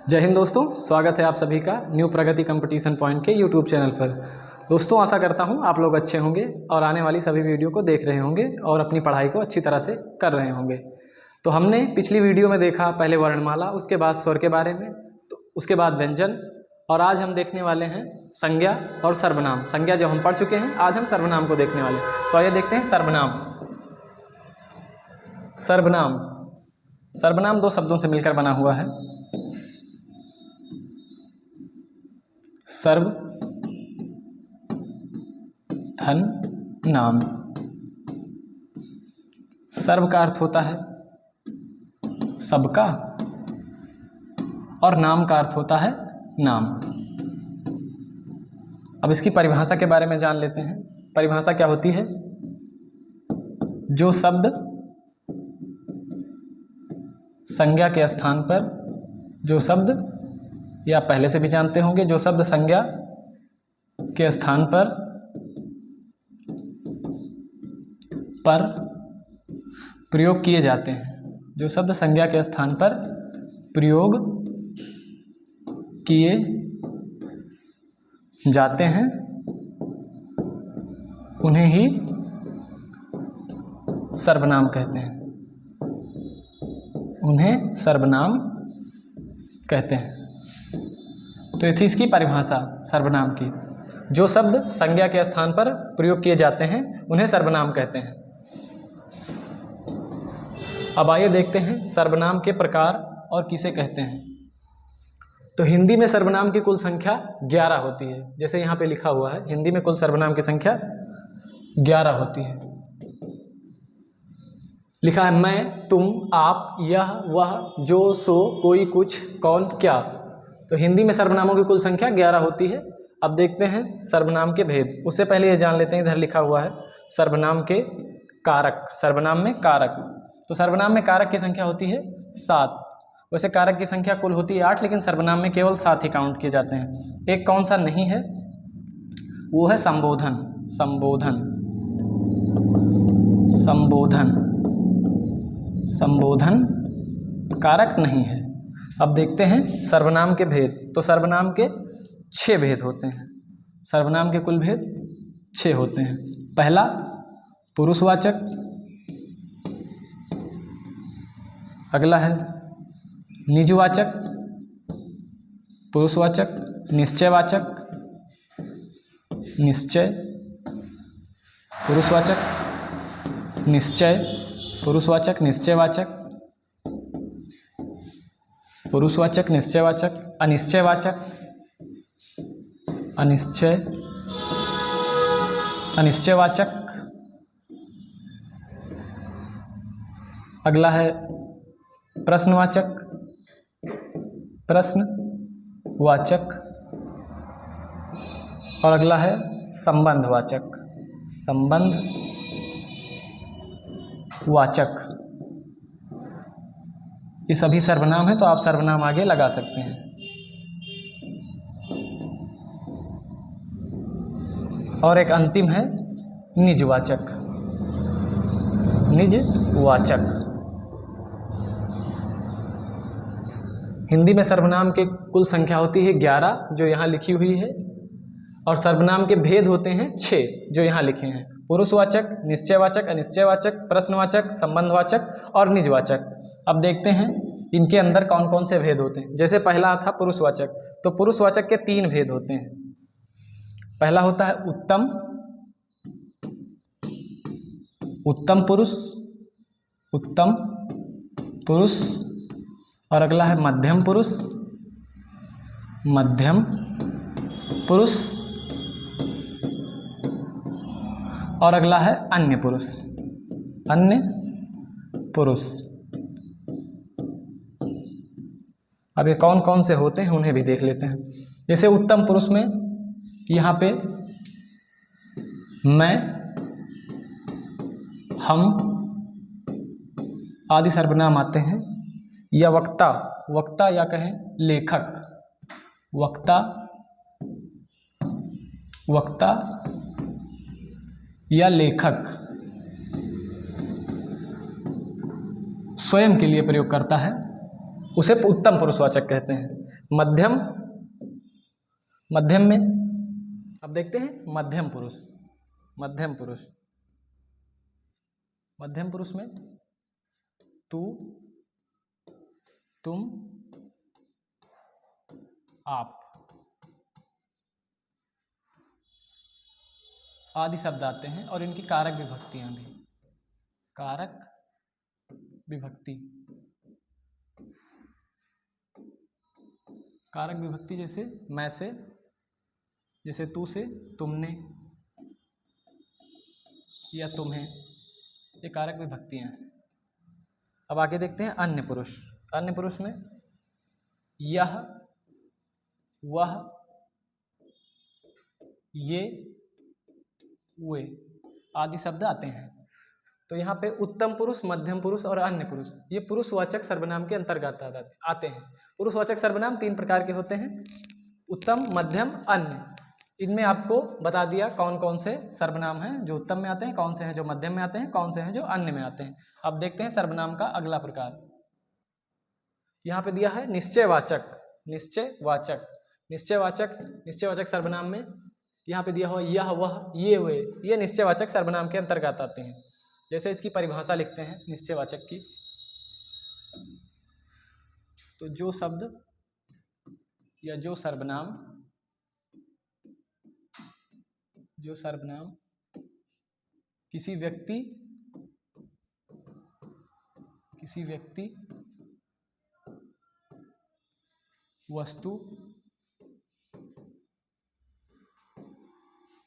जय हिंद दोस्तों, स्वागत है आप सभी का न्यू प्रगति कंपटीशन पॉइंट के यूट्यूब चैनल पर। दोस्तों आशा करता हूं आप लोग अच्छे होंगे और आने वाली सभी वीडियो को देख रहे होंगे और अपनी पढ़ाई को अच्छी तरह से कर रहे होंगे। तो हमने पिछली वीडियो में देखा पहले वर्णमाला, उसके बाद स्वर के बारे में, तो उसके बाद व्यंजन, और आज हम देखने वाले हैं संज्ञा और सर्वनाम। संज्ञा जब हम पढ़ चुके हैं, आज हम सर्वनाम को देखने वाले हैं। तो आइए देखते हैं सर्वनाम। सर्वनाम सर्वनाम दो शब्दों से मिलकर बना हुआ है। सर्व धन नाम। सर्व का अर्थ होता है सबका और नाम का अर्थ होता है नाम। अब इसकी परिभाषा के बारे में जान लेते हैं। परिभाषा क्या होती है? जो शब्द संज्ञा के स्थान पर, जो शब्द, या पहले से भी जानते होंगे, जो शब्द संज्ञा के स्थान पर प्रयोग किए जाते हैं, जो शब्द संज्ञा के स्थान पर प्रयोग किए जाते हैं उन्हें ही सर्वनाम कहते हैं। उन्हें सर्वनाम कहते हैं। तो ये थी इसकी परिभाषा सर्वनाम की। जो शब्द संज्ञा के स्थान पर प्रयोग किए जाते हैं उन्हें सर्वनाम कहते हैं। अब आइए देखते हैं सर्वनाम के प्रकार और किसे कहते हैं। तो हिंदी में सर्वनाम की कुल संख्या 11 होती है। जैसे यहाँ पे लिखा हुआ है, हिंदी में कुल सर्वनाम की संख्या 11 होती है। लिखा है मैं, तुम, आप, यह, वह, जो, सो, कोई, कुछ, कौन, क्या। तो हिंदी में सर्वनामों की कुल संख्या 11 होती है। अब देखते हैं सर्वनाम के भेद। उससे पहले ये जान लेते हैं, इधर लिखा हुआ है सर्वनाम के कारक। सर्वनाम में कारक, तो सर्वनाम में कारक की संख्या होती है 7। वैसे कारक की संख्या कुल होती है 8, लेकिन सर्वनाम में केवल 7 ही काउंट किए जाते हैं। एक कौन सा नहीं है, वो है संबोधन। संबोधन संबोधन संबोधन कारक नहीं है। अब देखते हैं सर्वनाम के भेद। तो सर्वनाम के 6 भेद होते हैं। सर्वनाम के कुल भेद 6 होते हैं। पहला पुरुषवाचक, अगला है निजवाचक, पुरुषवाचक, निश्चयवाचक, निश्चय, पुरुषवाचक, निश्चय, पुरुषवाचक, निश्चयवाचक, पुरुषवाचक, निश्चयवाचक, अनिश्चयवाचक, अनिश्चय, अनिश्चयवाचक। अगला है प्रश्नवाचक, प्रश्नवाचक, और अगला है संबंधवाचक, संबंधवाचक। ये सभी सर्वनाम है, तो आप सर्वनाम आगे लगा सकते हैं। और एक अंतिम है निजवाचक। निजवाचक हिंदी में सर्वनाम के कुल संख्या होती है 11, जो यहाँ लिखी हुई है, और सर्वनाम के भेद होते हैं 6, जो यहाँ लिखे हैं। पुरुषवाचक, निश्चयवाचक, अनिश्चयवाचक, प्रश्नवाचक, संबंधवाचक और निजवाचक। अब देखते हैं इनके अंदर कौन कौन से भेद होते हैं। जैसे पहला था पुरुषवाचक, तो पुरुषवाचक के 3 भेद होते हैं। पहला होता है उत्तम, उत्तम पुरुष, उत्तम पुरुष, और अगला है मध्यम पुरुष, मध्यम पुरुष, और अगला है अन्य पुरुष, अन्य पुरुष। अब ये कौन कौन से होते हैं उन्हें भी देख लेते हैं। जैसे उत्तम पुरुष में यहाँ पे मैं, हम आदि सर्वनाम आते हैं। या वक्ता, वक्ता या कहें लेखक, वक्ता, वक्ता या लेखक स्वयं के लिए प्रयोग करता है, उसे उत्तम पुरुषवाचक कहते हैं। मध्यम, मध्यम में अब देखते हैं मध्यम पुरुष। मध्यम पुरुष, मध्यम पुरुष में तू, तुम, आप आदि शब्द आते हैं और इनकी कारक विभक्तियां भी। कारक विभक्ति, कारक विभक्ति जैसे मैं से, जैसे तू से तुमने या तुम्हें, ये कारक विभक्तियां हैं। अब आगे देखते हैं अन्य पुरुष। अन्य पुरुष में यह, वह, ये, वे आदि शब्द आते हैं। तो यहाँ पे उत्तम पुरुष, मध्यम पुरुष और अन्य पुरुष, ये पुरुषवाचक सर्वनाम के अंतर्गत आते हैं। पुरुषवाचक सर्वनाम 3 प्रकार के होते हैं, उत्तम, मध्यम, अन्य। इनमें आपको बता दिया कौन कौन से सर्वनाम हैं जो उत्तम में आते हैं, कौन से हैं जो मध्यम में आते हैं, कौन से हैं जो अन्य में आते हैं। अब देखते हैं सर्वनाम का अगला प्रकार। यहाँ पे दिया है निश्चयवाचक। निश्चयवाचक, निश्चयवाचक, निश्चयवाचक सर्वनाम में यहाँ पे दिया हुआ यह, वह, ये, वे, ये निश्चयवाचक सर्वनाम के अंतर्गत आते हैं। जैसे इसकी परिभाषा लिखते हैं निश्चयवाचक की, तो जो शब्द या जो सर्वनाम किसी व्यक्ति, वस्तु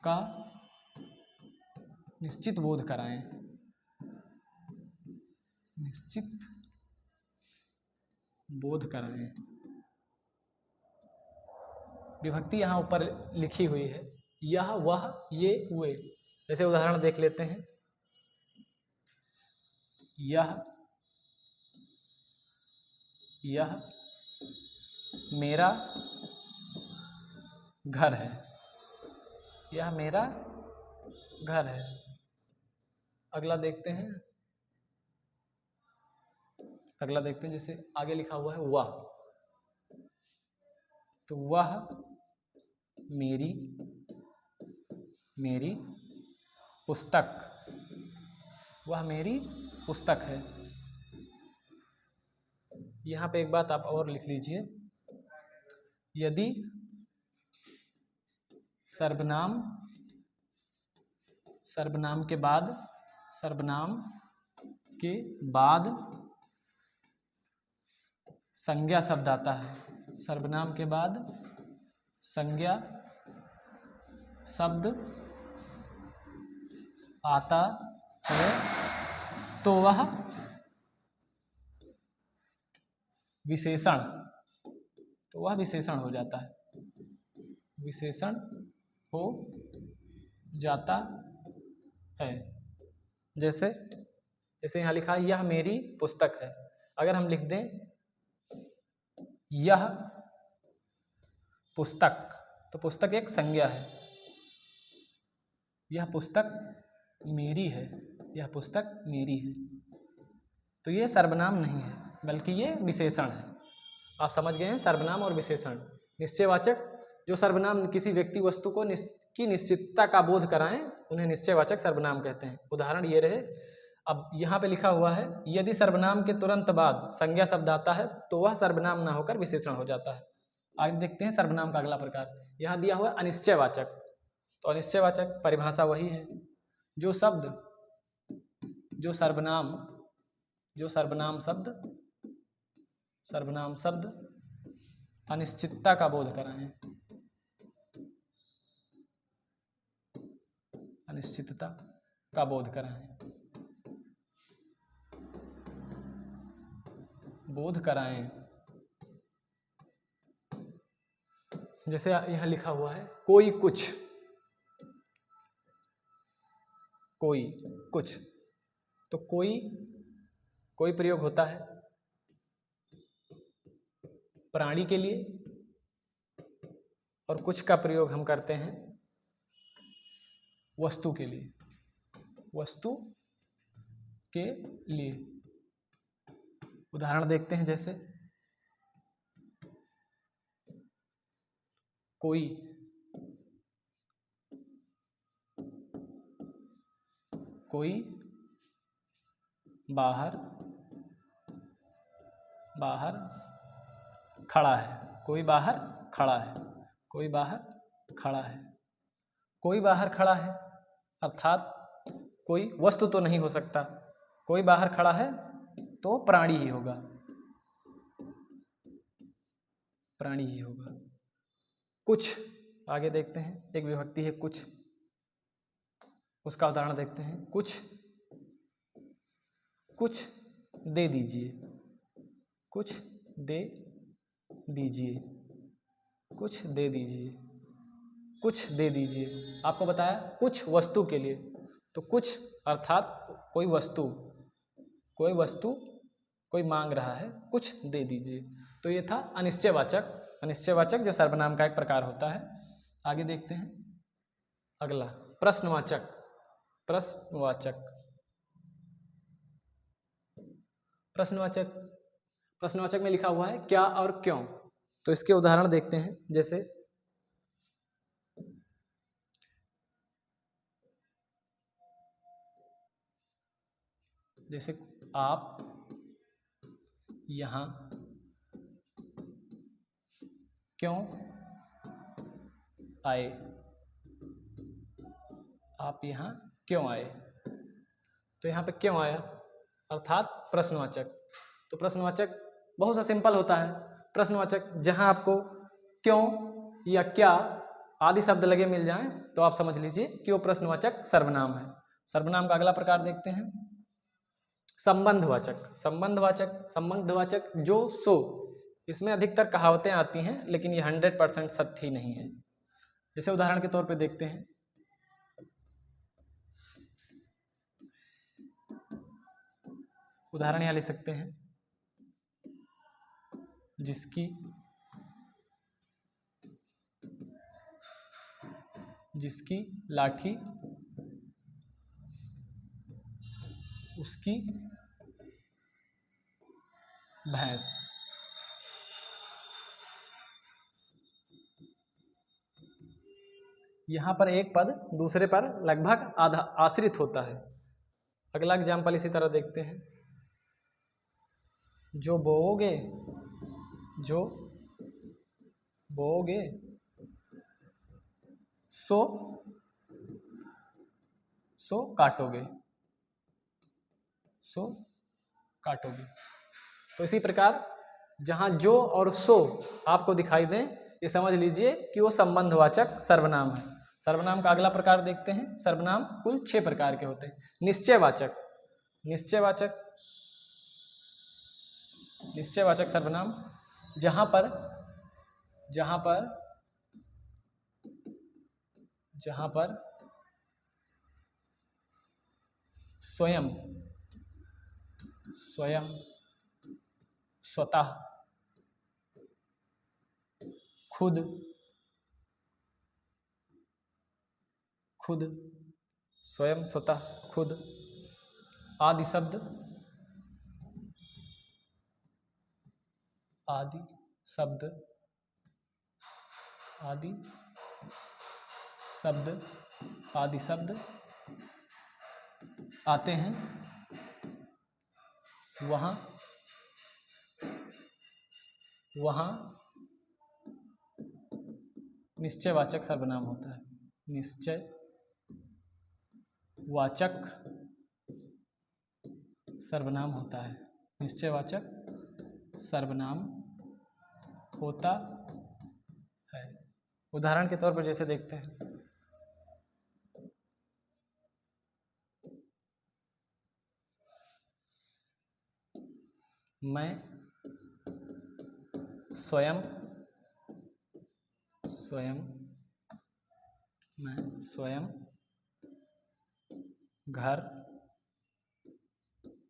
का निश्चित बोध कराएं, निश्चित बोध कराएं। विभक्ति यहाँ ऊपर लिखी हुई है, यह, वह, ये, वे। जैसे उदाहरण देख लेते हैं, यह मेरा घर है, यह मेरा घर है। अगला देखते हैं, जैसे आगे लिखा हुआ है वह, तो वह मेरी पुस्तक, वह मेरी पुस्तक है। यहाँ पे एक बात आप और लिख लीजिए, यदि सर्वनाम के बाद संज्ञा शब्द आता है, सर्वनाम के बाद संज्ञा शब्द आता है तो वह विशेषण हो जाता है, विशेषण हो जाता है। जैसे यहाँ लिखा है यह मेरी पुस्तक है, अगर हम लिख दें यह पुस्तक, तो पुस्तक एक संज्ञा है, यह पुस्तक मेरी है, यह पुस्तक मेरी है। तो ये सर्वनाम नहीं है बल्कि ये विशेषण है। आप समझ गए हैं सर्वनाम और विशेषण। निश्चयवाचक जो सर्वनाम किसी व्यक्ति वस्तु को की निश्चितता का बोध कराएं उन्हें निश्चयवाचक सर्वनाम कहते हैं। उदाहरण ये रहे, अब यहाँ पे लिखा हुआ है यदि सर्वनाम के तुरंत बाद संज्ञा शब्द आता है तो वह सर्वनाम ना होकर विशेषण हो जाता है। आगे देखते हैं सर्वनाम का अगला प्रकार। यहाँ दिया हुआ अनिश्चयवाचक, तो अनिश्चयवाचक परिभाषा वही है, जो सर्वनाम शब्द अनिश्चितता का बोध कराएं, अनिश्चितता का बोध कराएं। जैसे यहाँ लिखा हुआ है कोई कुछ, तो कोई प्रयोग होता है प्राणी के लिए और कुछ का प्रयोग हम करते हैं वस्तु के लिए, उदाहरण देखते हैं। जैसे कोई, कोई बाहर बाहर खड़ा है, कोई बाहर खड़ा है, कोई बाहर खड़ा है, कोई बाहर खड़ा है अर्थात कोई वस्तु तो नहीं हो सकता, कोई बाहर खड़ा है तो प्राणी ही होगा, प्राणी ही होगा। कुछ, आगे देखते हैं, एक विभक्ति है कुछ, उसका उदाहरण देखते हैं। कुछ, कुछ दे दीजिए, कुछ दे दीजिए, कुछ दे दीजिए, कुछ दे दीजिए। आपको बताया कुछ वस्तु के लिए, तो कुछ अर्थात कोई वस्तु, कोई वस्तु कोई मांग रहा है, कुछ दे दीजिए। तो ये था अनिश्चयवाचक, अनिश्चयवाचक जो सर्वनाम का एक प्रकार होता है। आगे देखते हैं अगला प्रश्नवाचक, प्रश्नवाचक, प्रश्नवाचक, प्रश्नवाचक में लिखा हुआ है क्या और क्यों। तो इसके उदाहरण देखते हैं, जैसे जैसे आप यहाँ क्यों आए, आप यहाँ क्यों आए। तो यहाँ पे क्यों आया अर्थात प्रश्नवाचक। तो प्रश्नवाचक बहुत सा सिंपल होता है। प्रश्नवाचक जहाँ आपको क्यों या क्या आदि शब्द लगे मिल जाएं तो आप समझ लीजिए कि वो प्रश्नवाचक सर्वनाम है। सर्वनाम का अगला प्रकार देखते हैं संबंधवाचक। संबंधवाचक, संबंधवाचक जो सो, इसमें अधिकतर कहावतें आती हैं लेकिन ये 100% सत्य ही नहीं है। जैसे उदाहरण के तौर पे देखते हैं, उदाहरण यहाँ लिख सकते हैं जिसकी जिसकी लाठी उसकी भैंस। यहाँ पर एक पद दूसरे पर लगभग आधा आश्रित होता है। अगला एग्जाम्पल इसी तरह देखते हैं, जो बोओगे, जो बोओगे सो सो काटोगे, सो काटोगे। तो इसी प्रकार जहाँ जो और सो आपको दिखाई दें, ये समझ लीजिए कि वो संबंधवाचक सर्वनाम है। सर्वनाम का अगला प्रकार देखते हैं। सर्वनाम कुल 6 प्रकार के होते हैं। निश्चयवाचक, निश्चयवाचक, निश्चयवाचक सर्वनाम जहाँ पर जहाँ पर जहाँ पर स्वयं, स्वयं, स्वतः, खुद, खुद, स्वयं, स्वतः, खुद आदि शब्द, आदि शब्द, आदि शब्द, आदि शब्द आते हैं, वहाँ वहाँ निश्चयवाचक सर्वनाम होता है। निश्चय वाचक सर्वनाम होता है। निश्चयवाचक सर्वनाम होता है। उदाहरण के तौर पर जैसे देखते हैं, मैं स्वयं, स्वयं, मैं स्वयं घर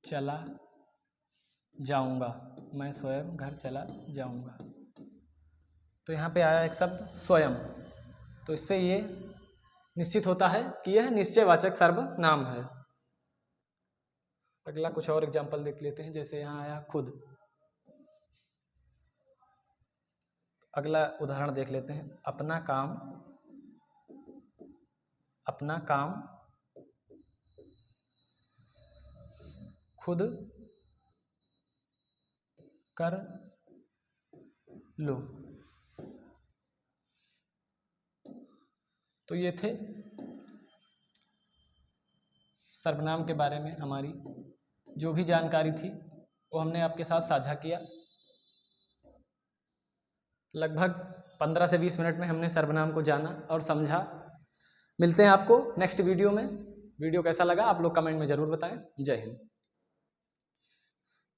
चला जाऊंगा, मैं स्वयं घर चला जाऊंगा। तो यहाँ पे आया एक शब्द स्वयं, तो इससे ये निश्चित होता है कि यह निश्चयवाचक सर्वनाम है। अगला कुछ और एग्जाम्पल देख लेते हैं, जैसे यहाँ आया खुद। अगला उदाहरण देख लेते हैं। अपना काम खुद कर लो। तो ये थे सर्वनाम के बारे में हमारी जो भी जानकारी थी वो हमने आपके साथ साझा किया। लगभग 15 से 20 मिनट में हमने सर्वनाम को जाना और समझा। मिलते हैं आपको नेक्स्ट वीडियो में। वीडियो कैसा लगा आप लोग कमेंट में ज़रूर बताएं। जय हिंद।